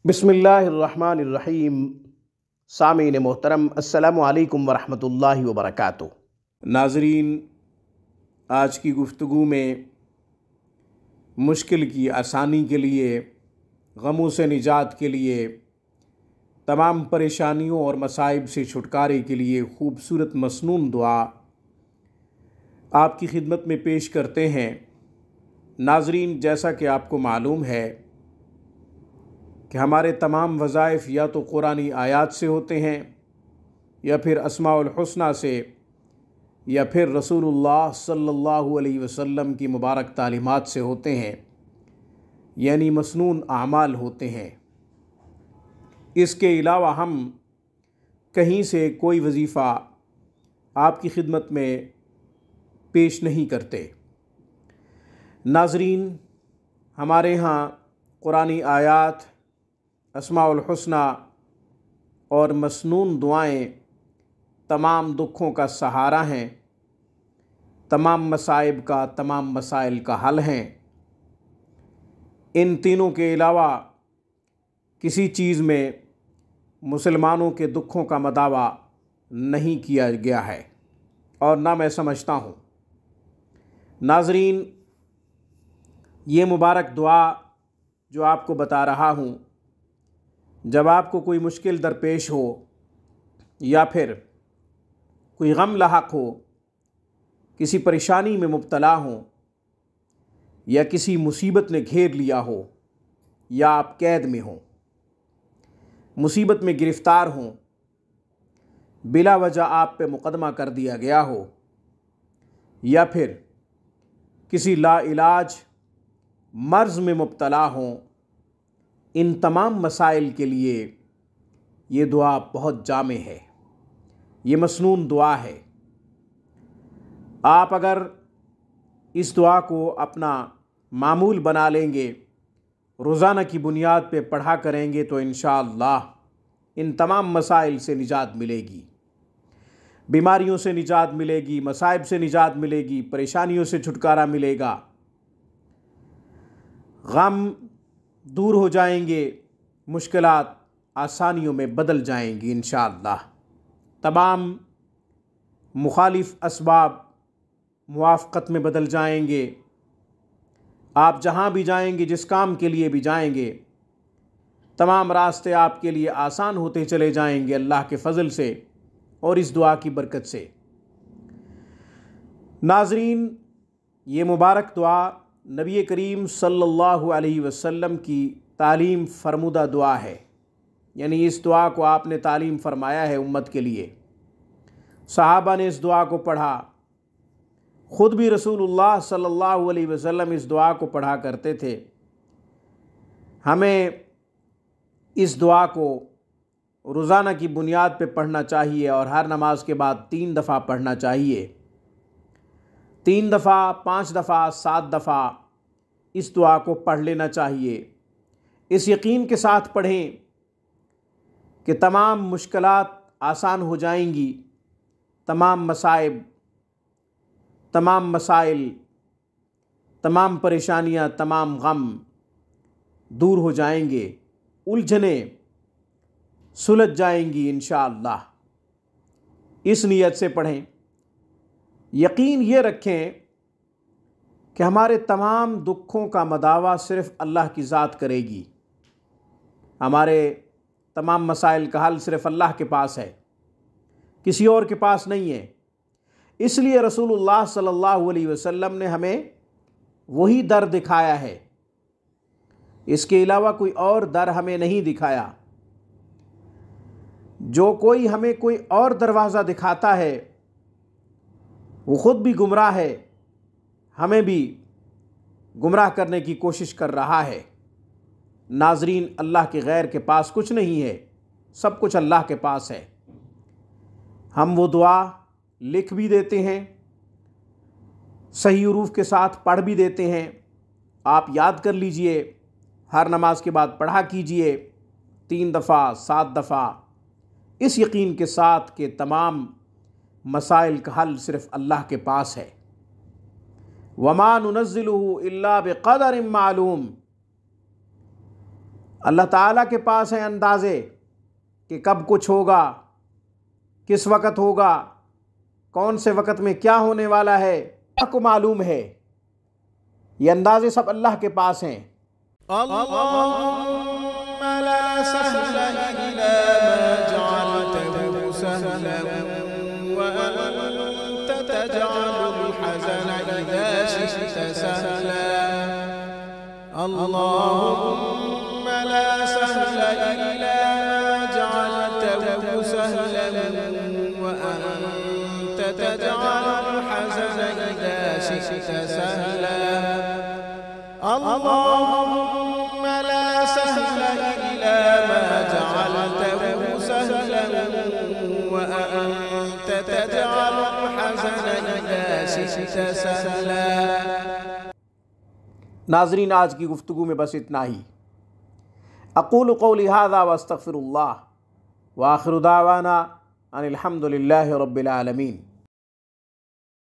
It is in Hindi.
बिस्मिल्लाहिर्रहमानिर्रहीम। सामीन मोहतरम, अस्सलामु अलैकुम वरहमतुल्लाहि वबरकातुहू। नाज़रीन, आज की गुफ्तगू में मुश्किल की आसानी के लिए, गमों से निजात के लिए, तमाम परेशानियों और मसाइब से छुटकारे के लिए खूबसूरत मसनून दुआ आपकी खिदमत में पेश करते हैं। नाज़रीन, जैसा कि आपको मालूम है कि हमारे तमाम वज़ाइफ़ या तो कुरानी आयात से होते हैं, या फिर अस्माउल हुस्ना से, या फिर रसूलुल्लाह सल्लल्लाहु अलैहि वसल्लम की मुबारक तालीमात से होते हैं, यानी मसनून आमाल होते हैं। इसके अलावा हम कहीं से कोई वजीफ़ा आपकी खिदमत में पेश नहीं करते। नाज़रीन, हमारे यहाँ कुरानी आयात, अस्माउल हुस्ना और मसनून दुआएं तमाम दुखों का सहारा हैं, तमाम मसाइब का, तमाम मसाइल का हल हैं। इन तीनों के अलावा किसी चीज़ में मुसलमानों के दुखों का मदावा नहीं किया गया है, और ना मैं समझता हूँ। नाज़रीन, ये मुबारक दुआ जो आपको बता रहा हूँ, जब आपको कोई मुश्किल दरपेश हो, या फिर कोई गम लाहक हो, किसी परेशानी में मुब्तला हो, या किसी मुसीबत ने घेर लिया हो, या आप कैद में हो, मुसीबत में गिरफ़्तार हों, बिला वजह आप पे मुकदमा कर दिया गया हो, या फिर किसी लाइलाज मर्ज़ में मुब्तला हों, इन तमाम मसाइल के लिए ये दुआ बहुत जामे है, ये मसनून दुआ है। आप अगर इस दुआ को अपना मामूल बना लेंगे, रोज़ाना की बुनियाद पे पढ़ा करेंगे, तो इंशाअल्लाह इन तमाम मसाइल से निजात मिलेगी, बीमारियों से निजात मिलेगी, मसाइब से निजात मिलेगी, परेशानियों से छुटकारा मिलेगा, गम दूर हो जाएंगे, मुश्किलात आसानियों में बदल जाएंगी इंशाअल्लाह। तमाम मुखालिफ असबाब मुआफ़क़त में बदल जाएंगे। आप जहाँ भी जाएंगे, जिस काम के लिए भी जाएंगे, तमाम रास्ते आपके लिए आसान होते चले जाएंगे अल्लाह के फ़ज़ल से और इस दुआ की बरकत से। नाज़रीन, ये मुबारक दुआ नबी करीम सल्लल्लाहु अलैहि वसल्लम की तालीम फरमुदा दुआ है, यानी इस दुआ को आपने तालीम फरमाया है उम्मत के लिए। सहाबा ने इस दुआ को पढ़ा, ख़ुद भी रसूलुल्लाह सल्लल्लाहु अलैहि वसल्लम इस दुआ को पढ़ा करते थे। हमें इस दुआ को रोज़ाना की बुनियाद पे पढ़ना चाहिए, और हर नमाज के बाद 3 दफ़ा पढ़ना चाहिए। 3 दफ़ा, 5 दफ़ा, 7 दफ़ा इस दुआ को पढ़ लेना चाहिए। इस यकीन के साथ पढ़ें कि तमाम मुश्किलात आसान हो जाएंगी, तमाम मसाइब, तमाम मसाइल, तमाम परेशानियां, तमाम गम दूर हो जाएंगे, उलझने सुलझ जाएंगी इंशाअल्लाह। इस नीयत से पढ़ें। यकीन ये रखें कि हमारे तमाम दुखों का मदावा सिर्फ़ अल्लाह की ज़ात करेगी। हमारे तमाम मसाइल का हल सिर्फ़ अल्लाह के पास है, किसी और के पास नहीं है। इसलिए रसूलुल्लाह सल्लल्लाहु अलैहि वसल्लम ने हमें वही दर दिखाया है, इसके अलावा कोई और दर हमें नहीं दिखाया। जो कोई हमें कोई और दरवाज़ा दिखाता है, वो ख़ुद भी गुमराह है, हमें भी गुमराह करने की कोशिश कर रहा है। नाज़रीन, अल्लाह के गैर के पास कुछ नहीं है, सब कुछ अल्लाह के पास है। हम वो दुआ लिख भी देते हैं, सही हुरूफ के साथ पढ़ भी देते हैं। आप याद कर लीजिए, हर नमाज के बाद पढ़ा कीजिए 3 दफ़ा, 7 दफ़ा, इस यकीन के साथ कि तमाम मसाइल का हल सिर्फ़ अल्लाह के पास है। वमा नुनज़्ज़िलुहु इल्ला बिक़दरिन मालूम। अल्लाह ताला के पास है अंदाज़े कि कब कुछ होगा, किस वक़्त होगा, कौन से वक़्त में क्या होने वाला है, आपको मालूम है। ये अंदाज़े सब अल्लाह के पास हैं। अल्लाहुम्मा ला सहला इल्ला मा जअलतहु सहलन व अंत तजअलुल हज़ना इज़ा शि'ता सहला। अल्लाहुम्मा ला सहला इल्ला मा जअलतहु सहलन व अंत तजअलुल हज़ना इज़ा शि'ता सहला। अल्लाहुम्मा ला सहला इल्ला मा जअलतहु सहलन व अंत तजअलुल हज़ना इज़ा शि'ता सहला। नाज़रीन, आज की गुफ्तगू में बस इतना ही। अक़ूलु क़ौली हाज़ा व अस्तग़फ़िरुल्लाह व आख़िरु दावाना अनिल हम्दुलिल्लाहि रब्बिल आलमीन।